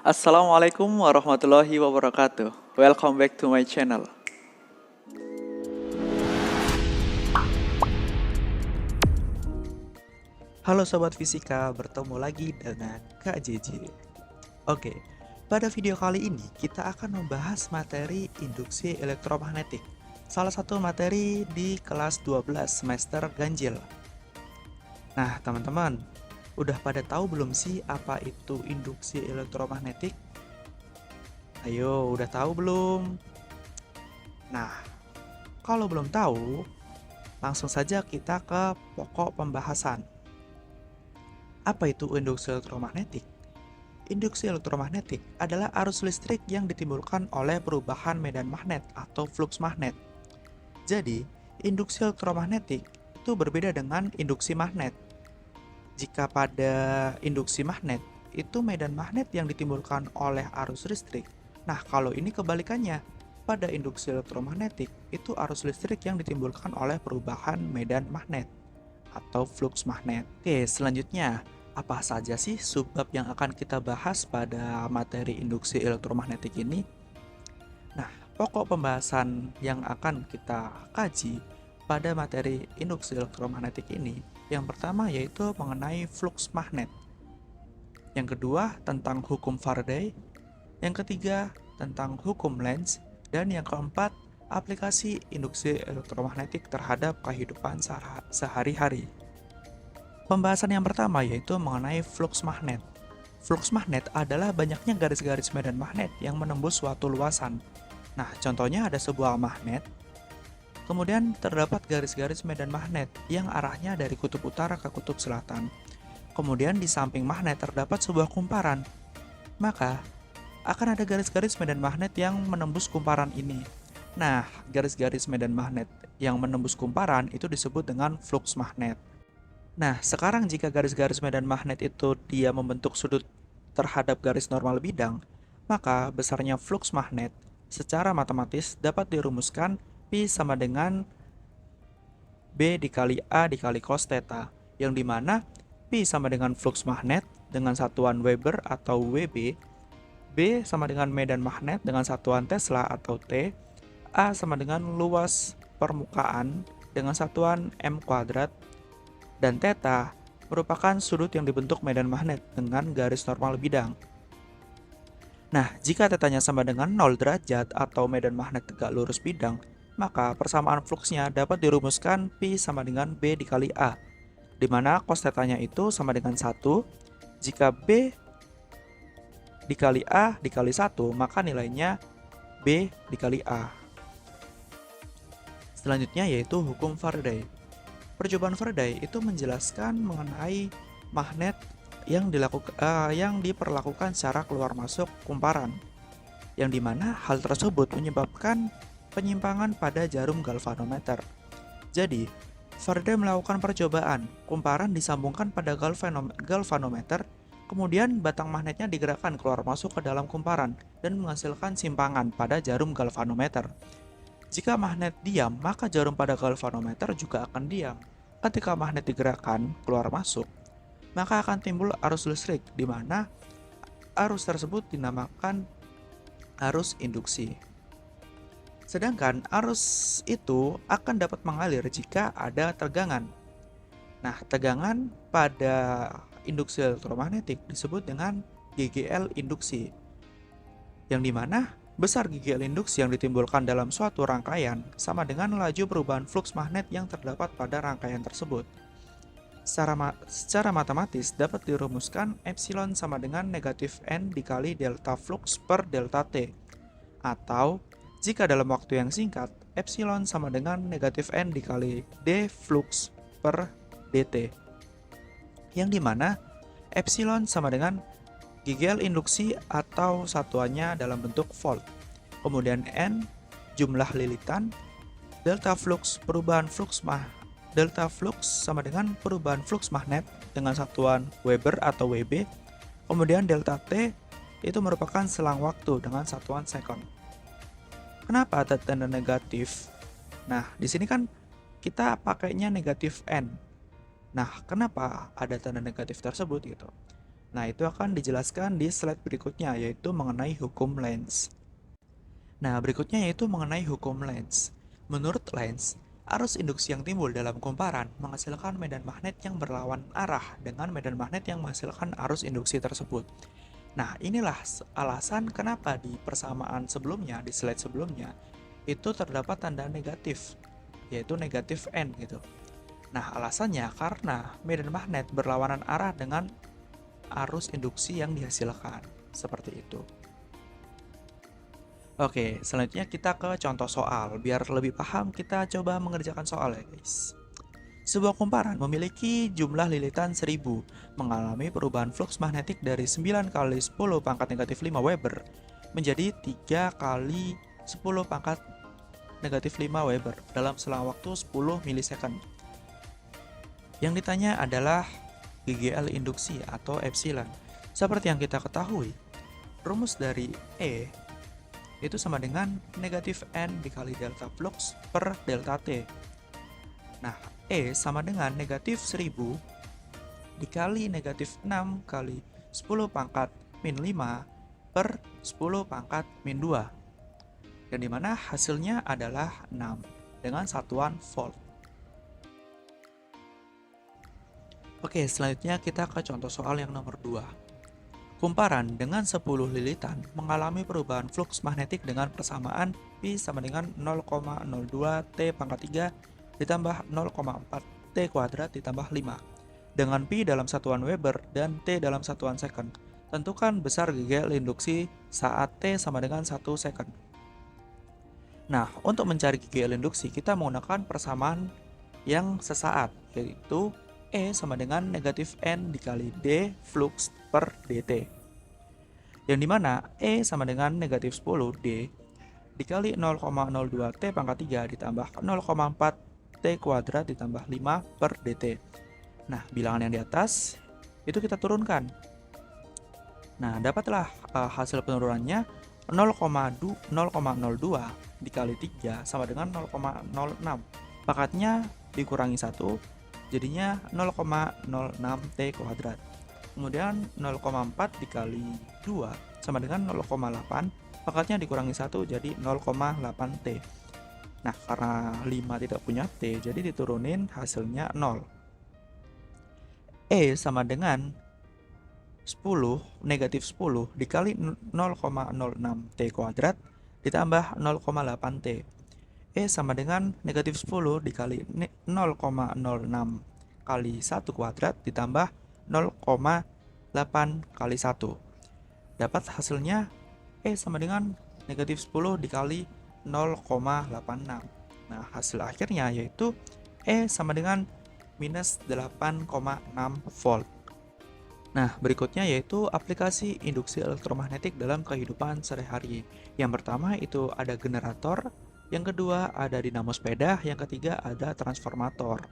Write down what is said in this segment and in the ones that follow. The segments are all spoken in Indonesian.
Assalamualaikum warahmatullahi wabarakatuh. Welcome back to my channel. Halo Sobat Fisika, bertemu lagi dengan Kak JJ. Oke, pada video kali ini kita akan membahas materi induksi elektromagnetik. Salah satu materi di kelas 12 semester ganjil. Nah teman-teman, udah pada tahu belum sih apa itu induksi elektromagnetik? Ayo, udah tahu belum? Nah, kalau belum tahu, langsung saja kita ke pokok pembahasan. Apa itu induksi elektromagnetik? Induksi elektromagnetik adalah arus listrik yang ditimbulkan oleh perubahan medan magnet atau flux magnet. Jadi, induksi elektromagnetik itu berbeda dengan induksi magnet. Jika pada induksi magnet, itu medan magnet yang ditimbulkan oleh arus listrik. Nah, kalau ini kebalikannya. Pada induksi elektromagnetik, itu arus listrik yang ditimbulkan oleh perubahan medan magnet atau flux magnet. Oke, selanjutnya, apa saja sih subbab yang akan kita bahas pada materi induksi elektromagnetik ini? Nah, pokok pembahasan yang akan kita kaji pada materi induksi elektromagnetik ini, yang pertama yaitu mengenai flux magnet. Yang kedua tentang hukum Faraday, yang ketiga tentang hukum Lenz, dan yang keempat aplikasi induksi elektromagnetik terhadap kehidupan sehari-hari. Pembahasan yang pertama yaitu mengenai flux magnet. Flux magnet adalah banyaknya garis-garis medan magnet yang menembus suatu luasan. Nah, contohnya ada sebuah magnet, kemudian terdapat garis-garis medan magnet yang arahnya dari kutub utara ke kutub selatan. Kemudian di samping magnet terdapat sebuah kumparan. Maka, akan ada garis-garis medan magnet yang menembus kumparan ini. Nah, garis-garis medan magnet yang menembus kumparan itu disebut dengan flux magnet. Nah, sekarang jika garis-garis medan magnet itu dia membentuk sudut terhadap garis normal bidang, maka besarnya flux magnet secara matematis dapat dirumuskan Pi sama dengan B dikali A dikali cos theta, yang dimana Pi sama dengan flux magnet dengan satuan Weber atau Wb, B sama dengan medan magnet dengan satuan Tesla atau T, A sama dengan luas permukaan dengan satuan m kuadrat, dan theta merupakan sudut yang dibentuk medan magnet dengan garis normal bidang. Nah, jika tetanya sama dengan 0 derajat atau medan magnet tegak lurus bidang, maka persamaan fluksnya dapat dirumuskan Pi sama dengan B dikali A, di mana cos tetanya itu sama dengan 1. Jika B dikali A dikali 1, maka nilainya B dikali A. Selanjutnya yaitu hukum Faraday. Percobaan Faraday itu menjelaskan mengenai magnet yang diperlakukan secara keluar masuk kumparan, yang dimana hal tersebut menyebabkan penyimpangan pada jarum galvanometer. Jadi, Faraday melakukan percobaan, kumparan disambungkan pada galvanometer, kemudian batang magnetnya digerakkan keluar masuk ke dalam kumparan dan menghasilkan simpangan pada jarum galvanometer. Jika magnet diam, maka jarum pada galvanometer juga akan diam. Ketika magnet digerakkan keluar masuk, maka akan timbul arus listrik, di mana arus tersebut dinamakan arus induksi. Sedangkan arus itu akan dapat mengalir jika ada tegangan. Nah, tegangan pada induksi elektromagnetik disebut dengan GGL induksi, yang dimana besar GGL induksi yang ditimbulkan dalam suatu rangkaian sama dengan laju perubahan flux magnet yang terdapat pada rangkaian tersebut. Secara matematis dapat dirumuskan epsilon sama dengan negatif N dikali delta flux per delta T. Atau, jika dalam waktu yang singkat, epsilon sama dengan negatif N dikali D flux per dt. Yang dimana epsilon sama dengan GGL induksi atau satuannya dalam bentuk volt. Kemudian N jumlah lilitan, delta flux sama dengan perubahan flux magnet dengan satuan Weber atau Wb. Kemudian delta T itu merupakan selang waktu dengan satuan second. Kenapa ada tanda negatif? Nah, di sini kan kita pakainya negatif N. Nah, kenapa ada tanda negatif tersebut gitu? Nah, itu akan dijelaskan di slide berikutnya, yaitu mengenai hukum Lenz. Nah, berikutnya yaitu mengenai hukum Lenz. Menurut Lenz, arus induksi yang timbul dalam kumparan menghasilkan medan magnet yang berlawan arah dengan medan magnet yang menghasilkan arus induksi tersebut. Nah, inilah alasan kenapa di persamaan sebelumnya, di slide sebelumnya, itu terdapat tanda negatif, yaitu negatif N gitu. Nah, alasannya karena medan magnet berlawanan arah dengan arus induksi yang dihasilkan. Seperti itu. Oke, selanjutnya kita ke contoh soal. Biar lebih paham, kita coba mengerjakan soal ya guys. Sebuah kumparan memiliki jumlah lilitan 1000, mengalami perubahan flux magnetik dari 9 kali 10 pangkat negatif 5 Weber menjadi 3 kali 10 pangkat negatif 5 Weber dalam selang waktu 10 milisecond. Yang ditanya adalah GGL induksi atau epsilon. Seperti yang kita ketahui, rumus dari E itu sama dengan negatif N dikali delta flux per delta T. Nah, E sama dengan negatif 1000 dikali negatif 6 kali 10 pangkat min 5 per 10 pangkat min 2. Yang dimana hasilnya adalah 6 dengan satuan volt. Oke, selanjutnya kita ke contoh soal yang nomor 2. Kumparan dengan 10 lilitan mengalami perubahan flux magnetik dengan persamaan Pi sama dengan 0,02 T pangkat 3 ditambah 0,4 T kuadrat ditambah 5 dengan Pi dalam satuan Weber dan T dalam satuan second. Tentukan besar GGL induksi saat T sama dengan 1 second. Nah, untuk mencari GGL induksi kita menggunakan persamaan yang sesaat, yaitu E sama dengan negatif N dikali D flux per dt. Yang dimana E sama dengan negatif 10 D dikali 0,02 T pangkat 3 ditambah 0,4 T kuadrat ditambah 5 per dt. Nah, bilangan yang di atas itu kita turunkan. Nah, dapatlah hasil penurunannya 0,02 dikali 3 sama dengan 0,06. Pangkatnya dikurangi 1 jadinya 0,06 T kuadrat. Kemudian 0,4 dikali 2 sama dengan 0,8. Pangkatnya dikurangi 1 jadi 0,8 T. Nah, karena 5 tidak punya T, jadi diturunin hasilnya 0. E sama dengan 10 negatif 10 dikali 0,06 T kuadrat ditambah 0,8 T. E sama dengan negatif 10 dikali 0,06 kali 1 kuadrat ditambah 0,8 kali 1. Dapat hasilnya E sama dengan negatif 10 dikali 0,86. Nah, hasil akhirnya yaitu E sama dengan minus 8,6 volt. Nah, berikutnya yaitu aplikasi induksi elektromagnetik dalam kehidupan sehari-hari. Yang pertama itu ada generator, yang kedua ada dinamo sepeda, yang ketiga ada transformator.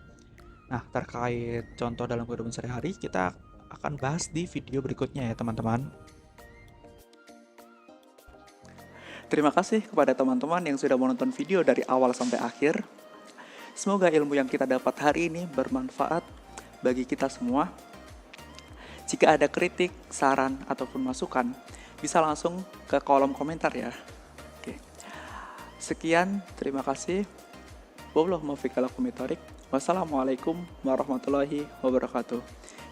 Nah, terkait contoh dalam kehidupan sehari-hari kita akan bahas di video berikutnya ya teman-teman. Terima kasih kepada teman-teman yang sudah menonton video dari awal sampai akhir. Semoga ilmu yang kita dapat hari ini bermanfaat bagi kita semua. Jika ada kritik, saran, ataupun masukan, bisa langsung ke kolom komentar ya. Oke. Sekian, terima kasih. Wabillahi taufiq wal hidayah. Wassalamualaikum warahmatullahi wabarakatuh.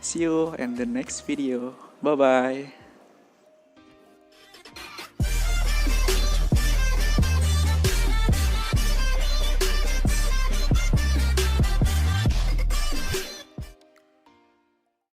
See you in the next video. Bye-bye.